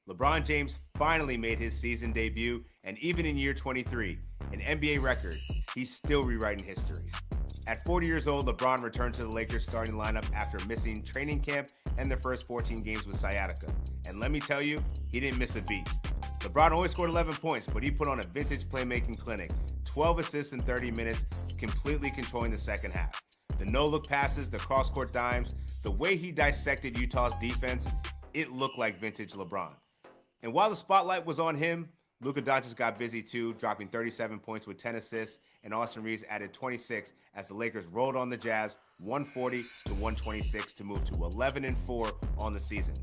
LeBron James finally made his season debut, and even in year 23, an NBA record, he's still rewriting history. At 40 years old, LeBron returned to the Lakers starting lineup after missing training camp and their first 14 games with sciatica. And let me tell you, he didn't miss a beat. LeBron only scored 11 points, but he put on a vintage playmaking clinic, 12 assists in 30 minutes, completely controlling the second half. The no-look passes, the cross-court dimes, the way he dissected Utah's defense, it looked like vintage LeBron. And while the spotlight was on him, Luka Dončić got busy too, dropping 37 points with 10 assists, and Austin Reeves added 26 as the Lakers rolled on the Jazz 140 to 126 to move to 11-4 on the season.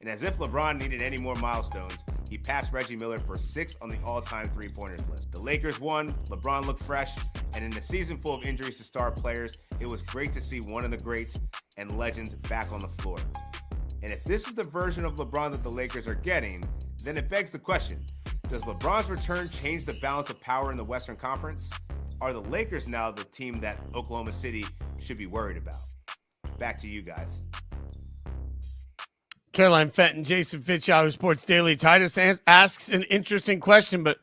And as if LeBron needed any more milestones, he passed Reggie Miller for 6th on the all-time three-pointers list. The Lakers won, LeBron looked fresh, and in a season full of injuries to star players, it was great to see one of the greats and legends back on the floor. And if this is the version of LeBron that the Lakers are getting, then it begs the question, does LeBron's return change the balance of power in the Western Conference? Are the Lakers now the team that Oklahoma City should be worried about? Back to you guys. Caroline Fenton, Jason Fitz, Yahoo Sports Daily. Titus asks an interesting question, but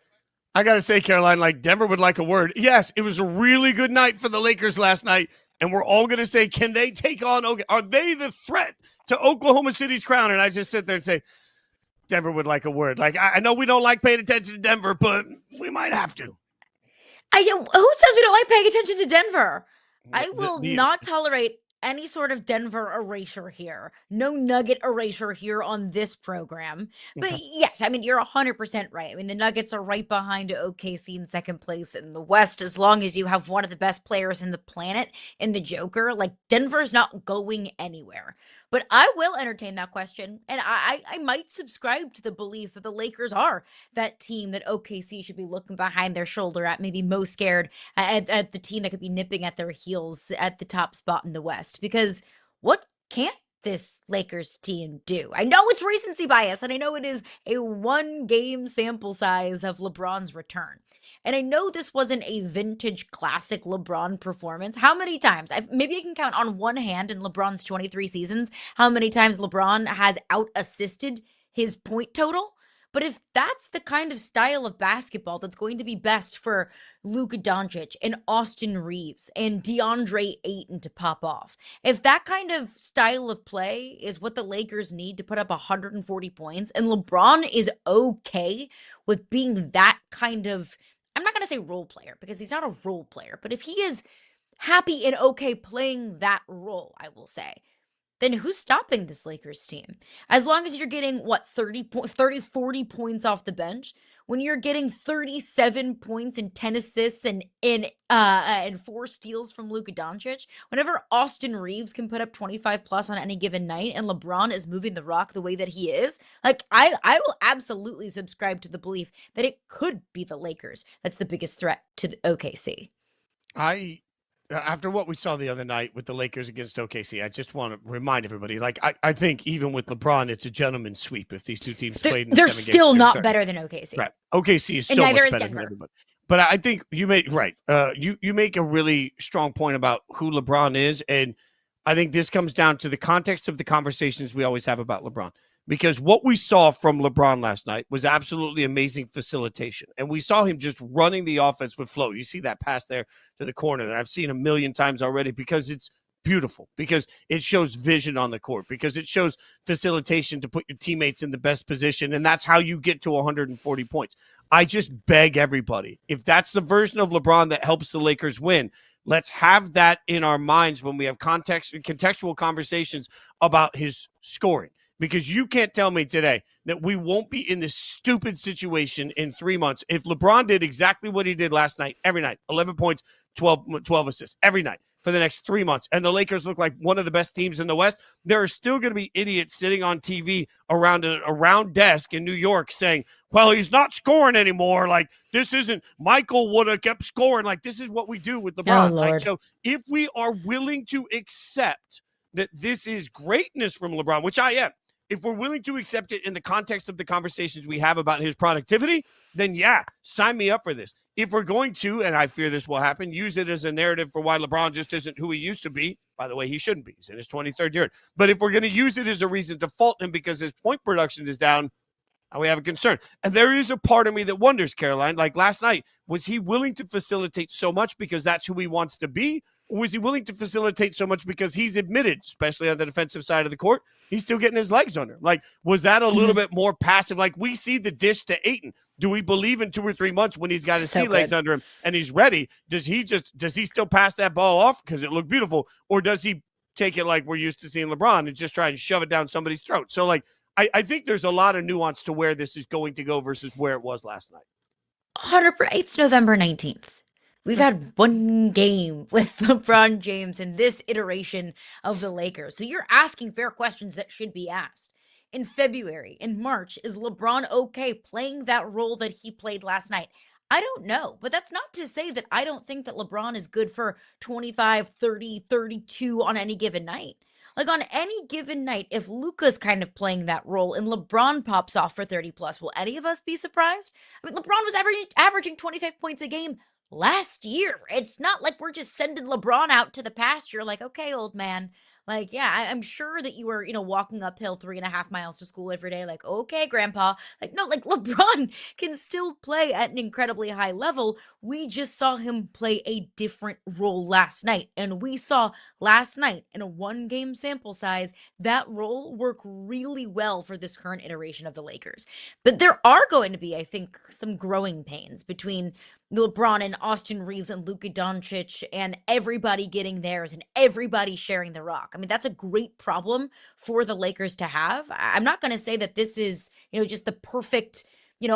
I got to say, Caroline, like Denver would like a word. Yes, it was a really good night for the Lakers last night, and we're all going to say, can they take on, are they the threat to Oklahoma City's crown? And I just sit there and say, Denver would like a word. Like, I know we don't like paying attention to Denver, but we might have to. Who says we don't like paying attention to Denver? I will not tolerate any sort of Denver erasure here. No Nugget erasure here on this program. But yes, I mean, you're 100% right. I mean, the Nuggets are right behind OKC in second place in the West. As long as you have one of the best players in the planet in the Joker, like Denver's not going anywhere. But I will entertain that question. And I might subscribe to the belief that the Lakers are that team that OKC should be looking behind their shoulder at, maybe most scared at the team that could be nipping at their heels at the top spot in the West. Because what can't this Lakers team do? I know it's recency bias, and I know it is a one-game sample size of LeBron's return. And I know this wasn't a vintage classic LeBron performance. How many times? Maybe I can count on one hand in LeBron's 23 seasons how many times LeBron has out-assisted his point total. But if that's the kind of style of basketball that's going to be best for Luka Dončić and Austin Reeves and DeAndre Ayton to pop off, if that kind of style of play is what the Lakers need to put up 140 points, and LeBron is okay with being that kind of, I'm not going to say role player because he's not a role player, but if he is happy and okay playing that role, I will say, then who's stopping this Lakers team? As long as you're getting, 40 points off the bench, when you're getting 37 points and 10 assists and 4 steals from Luka Dončić, whenever Austin Reeves can put up 25 plus on any given night and LeBron is moving the rock the way that he is, like I will absolutely subscribe to the belief that it could be the Lakers that's the biggest threat to the OKC. After what we saw the other night with the Lakers against OKC, I just want to remind everybody, like, I think even with LeBron, it's a gentleman's sweep if these two teams played in they're 7 games. They're still not better than OKC. Right. OKC is so much better than everybody. But I think you make you make a really strong point about who LeBron is, and I think this comes down to the context of the conversations we always have about LeBron. Because what we saw from LeBron last night was absolutely amazing facilitation. And we saw him just running the offense with flow. You see that pass there to the corner that I've seen a million times already because it's beautiful, because it shows vision on the court, because it shows facilitation to put your teammates in the best position. And that's how you get to 140 points. I just beg everybody, if that's the version of LeBron that helps the Lakers win, let's have that in our minds when we have contextual conversations about his scoring. Because you can't tell me today that we won't be in this stupid situation in 3 months. If LeBron did exactly what he did last night, every night, 11 points, 12 assists, every night for the next 3 months, and the Lakers look like one of the best teams in the West, there are still going to be idiots sitting on TV around a round desk in New York saying, well, he's not scoring anymore. Like, this isn't, Michael would have kept scoring. Like, this is what we do with LeBron. Like, so if we are willing to accept that this is greatness from LeBron, which I am, if we're willing to accept it in the context of the conversations we have about his productivity, then yeah, sign me up for this. If we're going to, and I fear this will happen, use it as a narrative for why LeBron just isn't who he used to be. By the way, he shouldn't be. He's in his 23rd year. But if we're going to use it as a reason to fault him because his point production is down, we have a concern. And there is a part of me that wonders, Caroline, like last night, was he willing to facilitate so much because that's who he wants to be? Or was he willing to facilitate so much because he's admitted, especially on the defensive side of the court, he's still getting his legs under him? Like, was that a little bit more passive? Like, we see the dish to Ayton. Do we believe in 2 or 3 months when he's got his sea legs under him and he's ready? Does he still pass that ball off because it looked beautiful? Or does he take it like we're used to seeing LeBron and just try and shove it down somebody's throat? So, like, I think there's a lot of nuance to where this is going to go versus where it was last night. 100%. It's November 19th. We've had one game with LeBron James in this iteration of the Lakers. So you're asking fair questions that should be asked. In February, in March, is LeBron okay playing that role that he played last night? I don't know, but that's not to say that I don't think that LeBron is good for 25, 30, 32 on any given night. Like on any given night, if Luka's kind of playing that role and LeBron pops off for 30 plus, will any of us be surprised? I mean, LeBron was averaging 25 points a game last year. It's not like we're just sending LeBron out to the pasture like, okay, old man. Like, yeah, I'm sure that you were, walking uphill 3.5 miles to school every day. Like, okay, grandpa. Like, no, like LeBron can still play at an incredibly high level. We just saw him play a different role last night. And we saw last night in a 1-game sample size, that role work really well for this current iteration of the Lakers. But there are going to be, I think, some growing pains between LeBron and Austin Reeves and Luka Dončić and everybody getting theirs and everybody sharing the rock. I mean, that's a great problem for the Lakers to have. I'm not going to say that this is, just the perfect,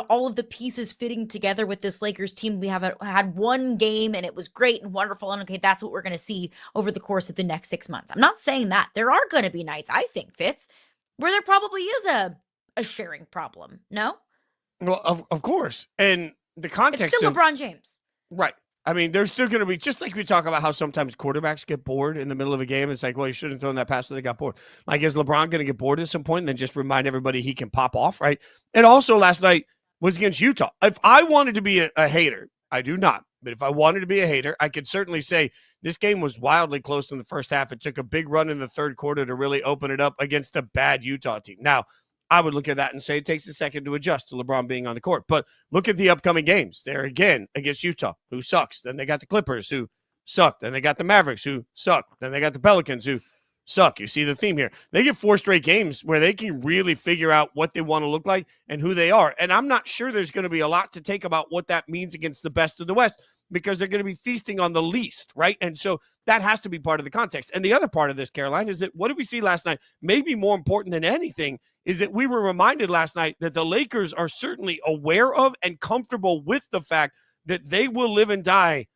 all of the pieces fitting together with this Lakers team. We have had one game and it was great and wonderful. And okay, that's what we're going to see over the course of the next 6 months. I'm not saying that. There are going to be nights, I think, Fitz, where there probably is a sharing problem. No? Well, of course. And the context it's still LeBron James. Right. I mean, there's still going to be, just like we talk about how sometimes quarterbacks get bored in the middle of a game. It's like, well, you shouldn't have thrown that pass so they got bored. Like, is LeBron going to get bored at some point and then just remind everybody he can pop off, right? And also last night was against Utah. If I wanted to be a hater, I do not. But if I wanted to be a hater, I could certainly say this game was wildly close in the first half. It took a big run in the third quarter to really open it up against a bad Utah team. Now, I would look at that and say it takes a second to adjust to LeBron being on the court. But look at the upcoming games. They're again against Utah, who sucks. Then they got the Clippers, who suck. Then they got the Mavericks, who suck. Then they got the Pelicans, who suck. You see the theme here. They get 4 straight games where they can really figure out what they want to look like and who they are. And I'm not sure there's going to be a lot to take about what that means against the best of the West because they're going to be feasting on the least, right? And so that has to be part of the context. And the other part of this, Caroline, is that what did we see last night? Maybe more important than anything is that we were reminded last night that the Lakers are certainly aware of and comfortable with the fact that they will live and die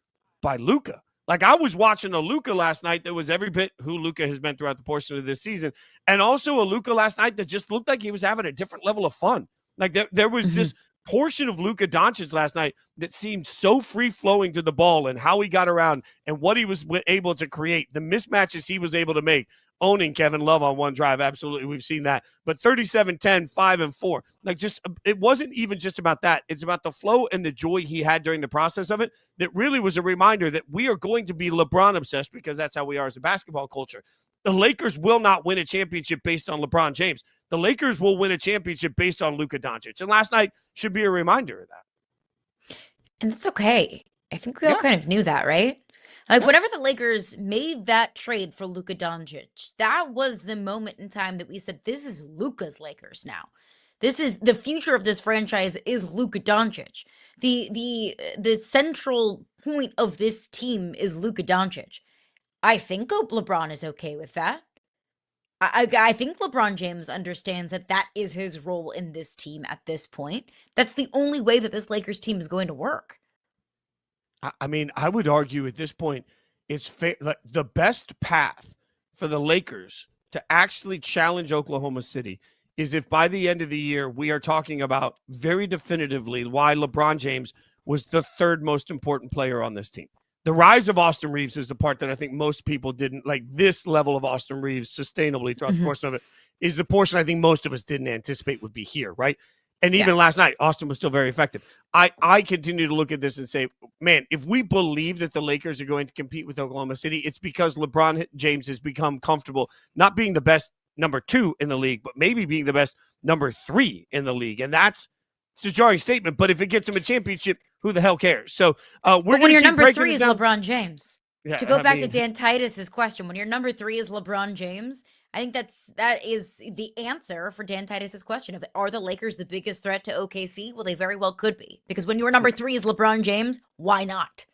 by Luka. Like, I was watching a Luka last night that was every bit who Luka has been throughout the portion of this season, and also a Luka last night that just looked like he was having a different level of fun. Like, there was this portion of Luka Dončić last night that seemed so free-flowing to the ball and how he got around and what he was able to create, the mismatches he was able to make, owning Kevin Love on one drive. Absolutely, we've seen that. But 37-10, 5 and 4. Like, just it wasn't even just about that. It's about the flow and the joy he had during the process of it that really was a reminder that we are going to be LeBron obsessed because that's how we are as a basketball culture. The Lakers will not win a championship based on LeBron James. The Lakers will win a championship based on Luka Dončić. And last night should be a reminder of that. And that's okay. I think we all kind of knew that, right? Like, whenever the Lakers made that trade for Luka Dončić, that was the moment in time that we said, this is Luka's Lakers now. This is the future of this franchise is Luka Dončić. The central point of this team is Luka Dončić. I think LeBron is okay with that. I think LeBron James understands that that is his role in this team at this point. That's the only way that this Lakers team is going to work. I mean, I would argue at this point, it's fair. Like, the best path for the Lakers to actually challenge Oklahoma City is if by the end of the year, we are talking about very definitively why LeBron James was the third most important player on this team. The rise of Austin Reeves is the part that I think most people didn't like. This level of Austin Reeves sustainably throughout the course of it is the portion I think most of us didn't anticipate would be here, right? And even last night, Austin was still very effective. I continue to look at this and say, man, if we believe that the Lakers are going to compete with Oklahoma City, it's because LeBron James has become comfortable not being the best number 2 in the league, but maybe being the best number 3 in the league. And it's a jarring statement, but if it gets him a championship, who the hell cares? So when your number 3 is LeBron James. Yeah, to go back to Dan Titus's question, when your number 3 is LeBron James, I think that is the answer for Dan Titus's question of, are the Lakers the biggest threat to OKC? Well, they very well could be, because when your number 3 is LeBron James, why not?